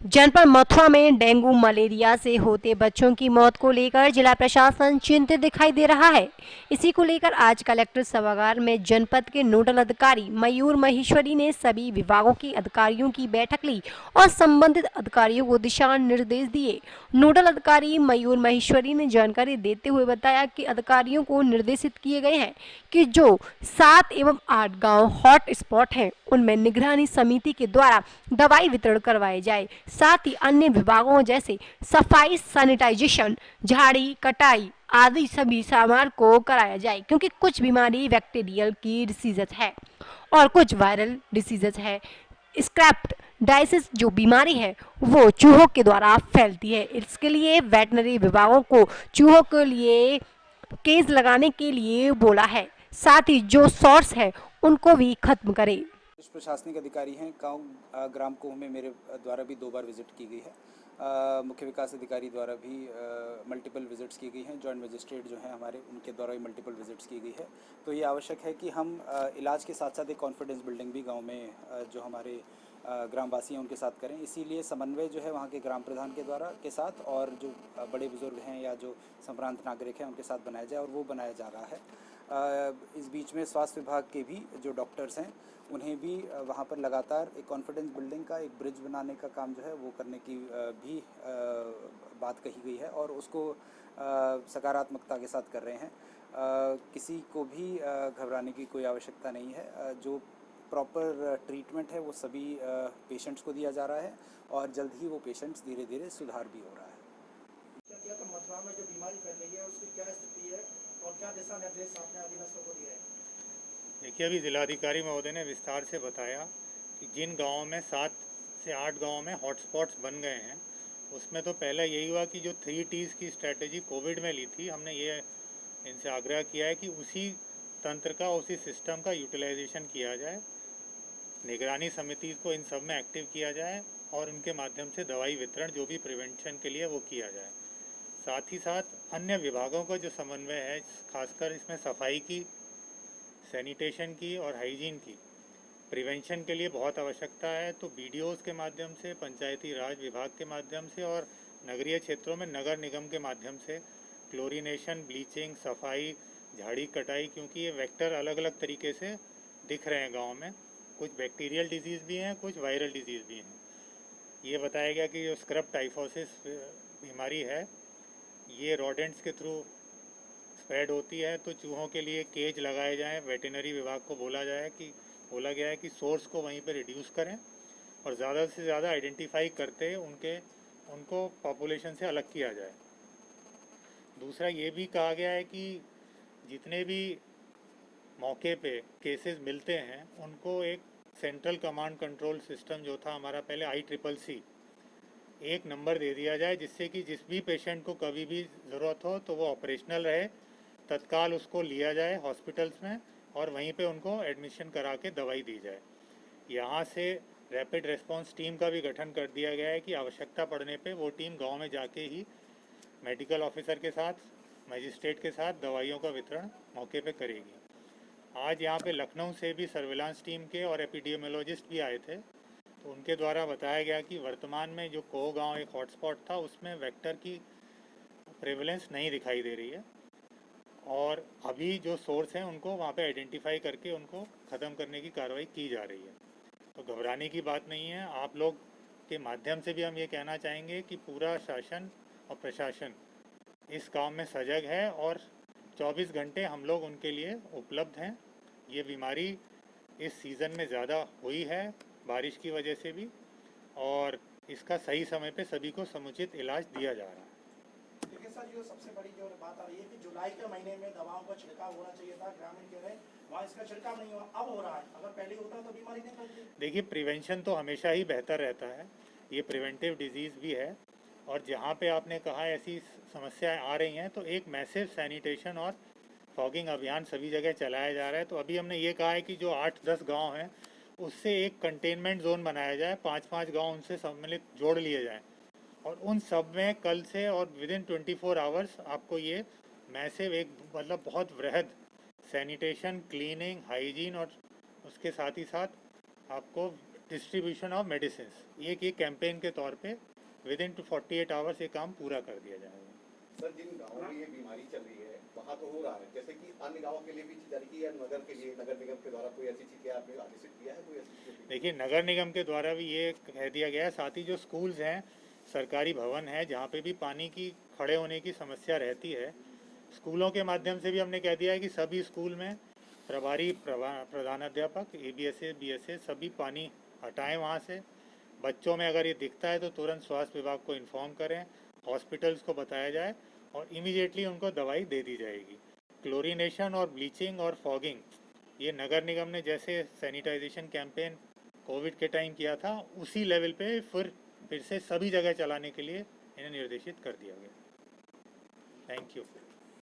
जनपद मथुरा में dengue malaria से होते बच्चों की मौत को लेकर जिला प्रशासन चिंतित दिखाई दे रहा है। इसी को लेकर आज कलेक्टर सभागार में जनपद के नोडल अधिकारी मयूर महेश्वरी ने सभी विभागों के अधिकारियों की बैठक ली और संबंधित अधिकारियों को दिशा निर्देश दिए। नोडल अधिकारी मयूर महेश्वरी ने जानकारी देते हुए बताया कि अधिकारियों को निर्देशित किए गए हैं कि जो 7 एवं 8 गांव हॉट स्पॉट हैं उनमें निगरानी समिति के द्वारा दवाई वितरण करवाए जाए। साथ ही अन्य विभागों जैसे सफाई, सैनिटाइजेशन, झाड़ी कटाई आदि सभी सामान को कराया जाए, क्योंकि कुछ बीमारी बैक्टीरियल की डिसीजेज है और कुछ वायरल डिसीजेज है। स्क्रैप्ड डायसिस जो बीमारी है वो चूहों के द्वारा फैलती है। इसके लिए वेटनरी विभागों को चूहों के लिए केस लगाने के लिए बोला है। साथ ही जो सोर्स है उनको भी खत्म करे। कुछ प्रशासनिक अधिकारी हैं। गांव ग्राम कोह में मेरे द्वारा भी 2 बार विजिट की गई है। मुख्य विकास अधिकारी द्वारा भी मल्टीपल विजिट्स की गई हैं। जॉइंट मजिस्ट्रेट जो हैं हमारे, उनके द्वारा भी मल्टीपल विजिट्स की गई है। तो ये आवश्यक है कि हम इलाज के साथ साथ एक कॉन्फिडेंस बिल्डिंग भी गांव में जो हमारे ग्रामवासी हैं उनके साथ करें। इसीलिए समन्वय जो है वहाँ के ग्राम प्रधान के द्वारा के साथ और जो बड़े बुजुर्ग हैं या जो संभ्रांत नागरिक हैं उनके साथ बनाया जाए, और वो बनाया जा रहा है। इस बीच में स्वास्थ्य विभाग के भी जो डॉक्टर्स हैं उन्हें भी वहाँ पर लगातार एक कॉन्फिडेंस बिल्डिंग का, एक ब्रिज बनाने का काम जो है वो करने की भी बात कही गई है, और उसको सकारात्मकता के साथ कर रहे हैं। किसी को भी घबराने की कोई आवश्यकता नहीं है। जो प्रॉपर ट्रीटमेंट है वो सभी पेशेंट्स को दिया जा रहा है, और जल्द ही वो पेशेंट्स धीरे धीरे सुधार भी हो रहा है। क्या तो मथुरा में जो बीमारी फैल रही है उसकी क्या स्थिति है और क्या दिशा निर्देश आपने अधीनस्थों को दिए हैं? देखिए, अभी जिलाधिकारी महोदय ने विस्तार से बताया कि जिन गांवों में 7 से 8 गांवों में हॉटस्पॉट्स बन गए हैं, उसमें तो पहला यही हुआ कि जो 3Ts की स्ट्रेटेजी कोविड में ली थी, हमने ये इनसे आग्रह किया है कि उसी तंत्र का, उसी सिस्टम का यूटिलाइजेशन किया जाए, निगरानी समिति को इन सब में एक्टिव किया जाए और उनके माध्यम से दवाई वितरण जो भी प्रिवेंशन के लिए वो किया जाए। साथ ही साथ अन्य विभागों का जो समन्वय है, खासकर इसमें सफाई की, सैनिटेशन की और हाइजीन की, प्रिवेंशन के लिए बहुत आवश्यकता है। तो BDOs के माध्यम से, पंचायती राज विभाग के माध्यम से और नगरीय क्षेत्रों में नगर निगम के माध्यम से क्लोरीनेशन, ब्लीचिंग, सफाई, झाड़ी कटाई, क्योंकि ये वेक्टर अलग अलग तरीके से दिख रहे हैं गांव में। कुछ बैक्टीरियल डिजीज़ भी हैं, कुछ वायरल डिजीज़ भी हैं। ये बताया गया कि जो स्क्रब टाइफोसिस बीमारी है, ये रोडेंट्स के थ्रू स्प्रेड होती है। तो चूहों के लिए केज लगाए जाएं। वेटरनरी विभाग को बोला गया है कि सोर्स को वहीं पर रिड्यूस करें और ज़्यादा से ज़्यादा आइडेंटिफाई करते उनको पॉपुलेशन से अलग किया जाए। दूसरा ये भी कहा गया है कि जितने भी मौके पे केसेस मिलते हैं उनको एक सेंट्रल कमांड कंट्रोल सिस्टम जो था हमारा पहले ICCC, एक नंबर दे दिया जाए, जिससे कि जिस भी पेशेंट को कभी भी ज़रूरत हो तो वो ऑपरेशनल रहे, तत्काल उसको लिया जाए हॉस्पिटल्स में और वहीं पे उनको एडमिशन करा के दवाई दी जाए। यहाँ से रैपिड रिस्पांस टीम का भी गठन कर दिया गया है कि आवश्यकता पड़ने पे वो टीम गांव में जाके ही मेडिकल ऑफिसर के साथ, मजिस्ट्रेट के साथ दवाइयों का वितरण मौके पे करेगी। आज यहाँ पे लखनऊ से भी सर्विलांस टीम के और एपिडेमियोलॉजिस्ट भी आए थे, तो उनके द्वारा बताया गया कि वर्तमान में जो कोह गांव एक हॉटस्पॉट था उसमें वेक्टर की प्रेवलेंस नहीं दिखाई दे रही है, और अभी जो सोर्स हैं उनको वहाँ पे आइडेंटिफाई करके उनको ख़त्म करने की कार्रवाई की जा रही है। तो घबराने की बात नहीं है। आप लोग के माध्यम से भी हम ये कहना चाहेंगे कि पूरा शासन और प्रशासन इस काम में सजग है और 24 घंटे हम लोग उनके लिए उपलब्ध हैं। ये बीमारी इस सीज़न में ज़्यादा हुई है बारिश की वजह से भी, और इसका सही समय पे सभी को समुचित इलाज दिया जा रहा है। देखिए सर, जो सबसे बड़ी जो बात आ रही है कि जुलाई के महीने में दवाओं का छिड़काव होना चाहिए था, ग्रामीण के रहे वहाँ इसका छिड़काव नहीं हुआ, अब हो रहा है। अगर पहले होता तो बीमारी नहीं फैलती। देखिए, प्रिवेंशन तो हमेशा ही बेहतर रहता है, ये प्रिवेंटिव डिजीज़ भी है, और जहाँ पे आपने कहा ऐसी समस्याएं आ रही हैं तो एक मैसिव सैनिटेशन और फॉगिंग अभियान सभी जगह चलाया जा रहा है। तो अभी हमने ये कहा है कि जो 8-10 गांव हैं उससे एक कंटेनमेंट जोन बनाया जाए, 5-5 गांव उनसे सम्मिलित जोड़ लिए जाएं, और उन सब में कल से और विदिन 24 आवर्स आपको ये मैसिव एक मतलब बहुत वृहद सैनिटेशन, क्लीनिंग, हाइजीन और उसके साथ ही साथ आपको डिस्ट्रीब्यूशन ऑफ मेडिसिन, ये कैंपेन के तौर पे विद इन 48 आवर्स ये काम पूरा कर दिया जाएगा। सर, जिन गाँवों में ये बीमारी चल रही है वहाँ तो हो रहा है, जैसे कि अन्य गाँवों के लिए भी चीज जारी की है, नगर के लिए नगर निगम के द्वारा कोई ऐसी चीज क्या आपने आदेशित किया है? कोई ऐसी चीज? देखिए, नगर निगम के द्वारा भी ये कह दिया गया है, साथ ही जो स्कूल्स हैं, सरकारी भवन है, जहाँ पे भी पानी की खड़े होने की समस्या रहती है, स्कूलों के माध्यम से भी हमने कह दिया है कि सभी स्कूल में प्रभारी प्रधानाध्यापक ABSA BSA सभी पानी हटाएं वहाँ से। बच्चों में अगर ये दिखता है तो तुरंत स्वास्थ्य विभाग को इन्फॉर्म करें, हॉस्पिटल्स को बताया जाए और इमीडिएटली उनको दवाई दे दी जाएगी। क्लोरीनेशन और ब्लीचिंग और फॉगिंग, ये नगर निगम ने जैसे सैनिटाइजेशन कैंपेन कोविड के टाइम किया था, उसी लेवल पे फिर से सभी जगह चलाने के लिए इन्हें निर्देशित कर दिया गया। Thank you.